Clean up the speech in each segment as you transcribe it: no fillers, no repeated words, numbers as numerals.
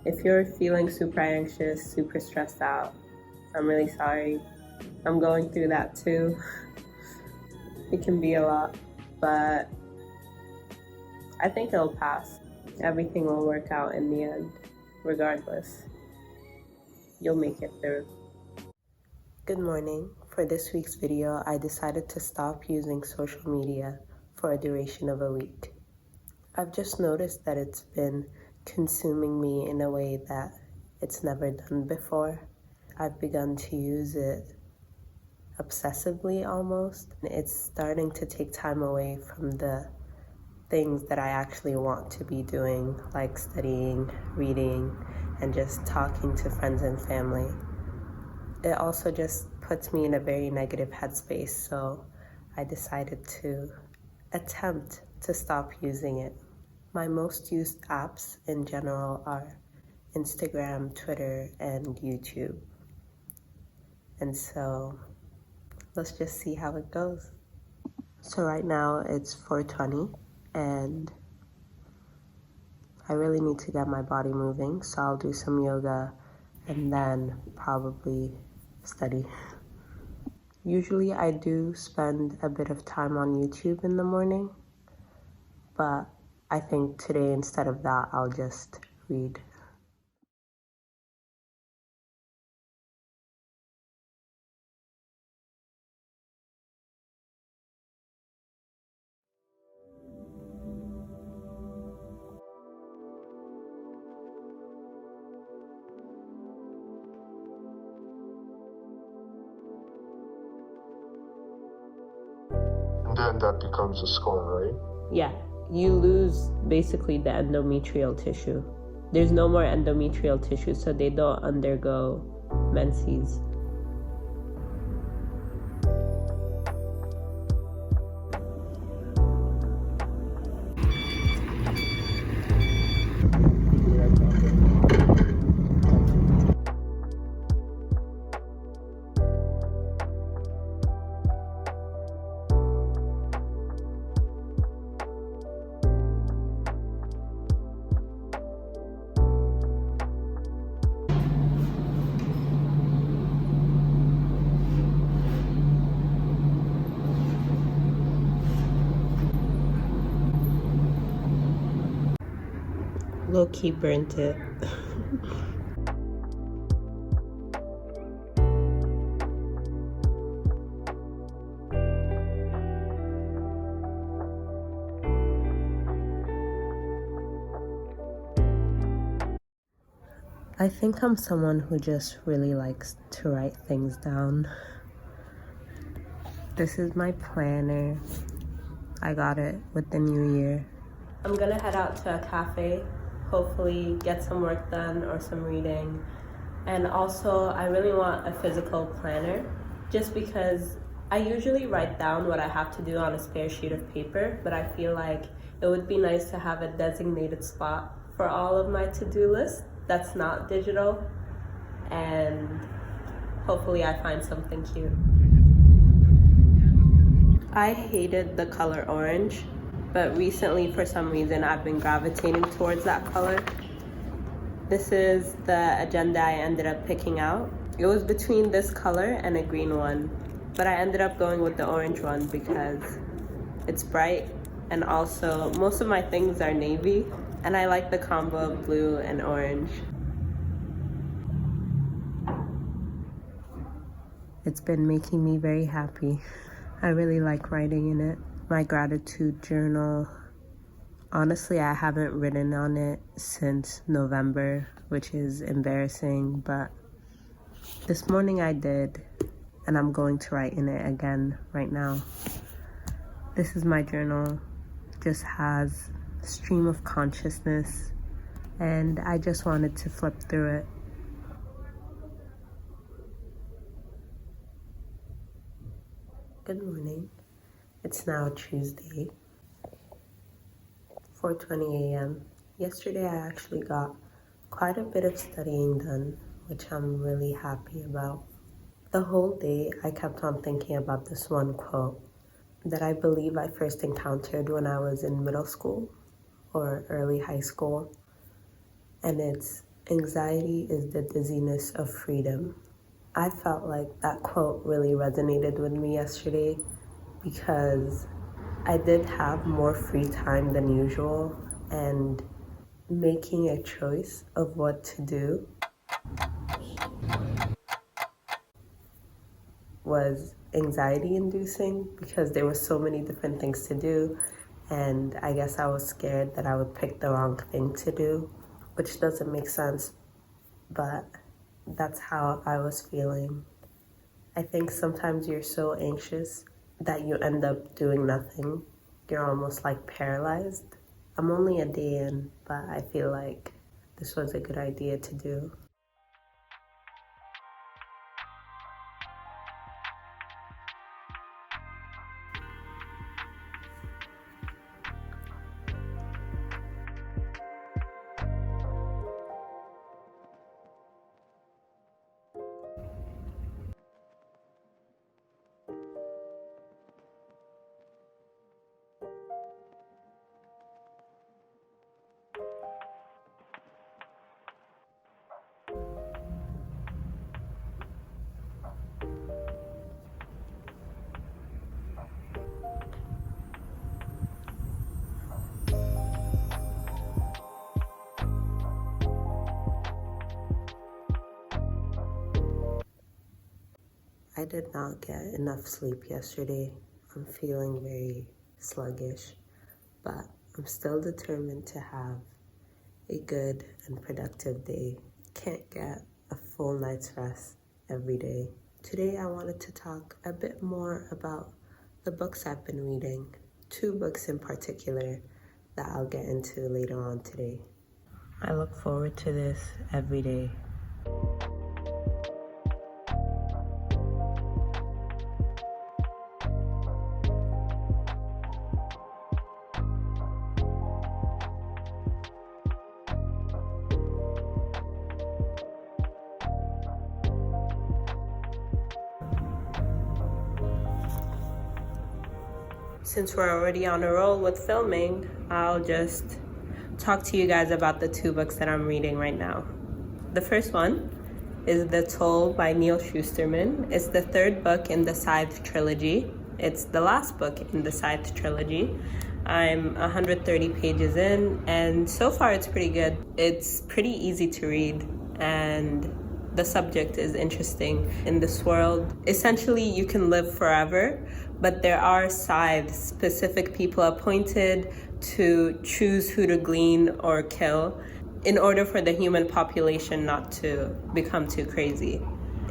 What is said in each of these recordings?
If you're feeling super anxious, super stressed out, I'm really sorry. I'm going through that too. It can be a lot, but I think it'll pass. Everything will work out in the end, regardless. You'll make it through. Good morning. For this week's video, I decided to stop using social media for a duration of a week. I've just noticed that it's been consuming me in a way that it's never done before. I've begun to use it obsessively almost. It's starting to take time away from the things that I actually want to be doing, like studying, reading, and just talking to friends and family. It also just puts me in a very negative headspace, so I decided to attempt to stop using it. My most used apps in general are Instagram, Twitter, and YouTube. And so let's just see how it goes. So right now it's 4:20 and I really need to get my body moving, so I'll do some yoga and then probably study. Usually I do spend a bit of time on YouTube in the morning, but I think today instead of that I'll just read. And then that becomes a scar, right? Yeah, you lose basically the endometrial tissue. There's no more endometrial tissue, so they don't undergo menses. Low-key burnt it. I think I'm someone who just really likes to write things down. This is my planner. I got it with the new year. I'm gonna head out to a cafe, hopefully get some work done or some reading. And also, I really want a physical planner, just because I usually write down what I have to do on a spare sheet of paper, but I feel like it would be nice to have a designated spot for all of my to-do list that's not digital, and hopefully I find something cute. I hated the color orange, but recently for some reason I've been gravitating towards that color. This is the agenda I ended up picking out. It was between this color and a green one, but I ended up going with the orange one because it's bright, and also most of my things are navy, and I like the combo of blue and orange. It's been making me very happy. I really like writing in it. My gratitude journal, honestly, I haven't written on it since November, which is embarrassing, but this morning I did, and I'm going to write in it again right now. This is my journal, just has stream of consciousness, and I just wanted to flip through it. Good morning. It's now Tuesday, 4:20 a.m. Yesterday I actually got quite a bit of studying done, which I'm really happy about. The whole day I kept on thinking about this one quote that I believe I first encountered when I was in middle school or early high school. And it's, Anxiety is the dizziness of freedom. I felt like that quote really resonated with me yesterday because I did have more free time than usual, and making a choice of what to do was anxiety inducing because there were so many different things to do, and I guess I was scared that I would pick the wrong thing to do, which doesn't make sense, but that's how I was feeling. I think sometimes you're so anxious that you end up doing nothing. You're almost like paralyzed. I'm only a day in, but I feel like this was a good idea to do. I did not get enough sleep yesterday. I'm feeling very sluggish, but I'm still determined to have a good and productive day. Can't get a full night's rest every day. Today I wanted to talk a bit more about the books I've been reading, 2 books in particular that I'll get into later on today. I look forward to this every day. Since we're already on a roll with filming, I'll just talk to you guys about the 2 books that I'm reading right now. The first one is The Toll by Neil Shusterman. It's the 3rd book in the Scythe trilogy. It's the last book in the Scythe trilogy. I'm 130 pages in, and so far it's pretty good. It's pretty easy to read, and the subject is interesting. In this world, essentially you can live forever, but there are scythes, specific people appointed to choose who to glean or kill in order for the human population not to become too crazy.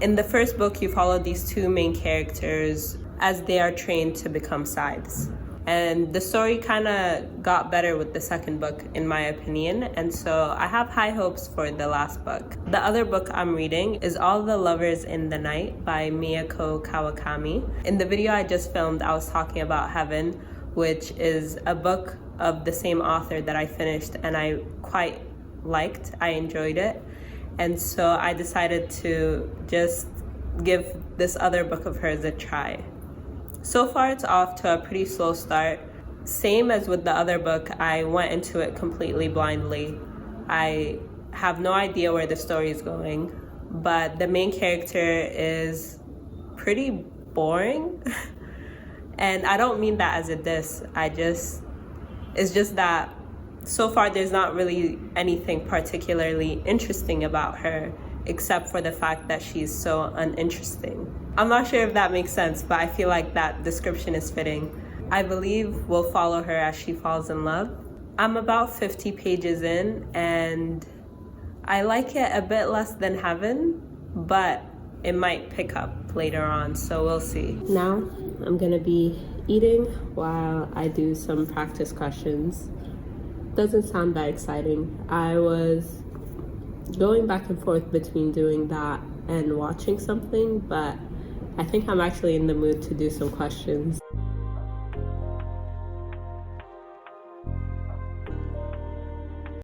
In the first book, you follow these 2 main characters as they are trained to become scythes. And the story kind of got better with the 2nd book, in my opinion, and so I have high hopes for the last book. The other book I'm reading is All the Lovers in the Night by Miyako Kawakami. In the video I just filmed, I was talking about Heaven, which is a book of the same author that I finished and I quite liked. I enjoyed it. And so I decided to just give this other book of hers a try. So far, it's off to a pretty slow start. Same as with the other book, I went into it completely blindly. I have no idea where the story is going, but the main character is pretty boring. And I don't mean that as a diss. It's just that so far there's not really anything particularly interesting about her, except for the fact that she's so uninteresting. I'm not sure if that makes sense, but I feel like that description is fitting. I believe we'll follow her as she falls in love. I'm about 50 pages in, and I like it a bit less than Heaven, but it might pick up later on, so we'll see. Now, I'm gonna be eating while I do some practice questions. Doesn't sound that exciting. I was going back and forth between doing that and watching something, but I think I'm actually in the mood to do some questions.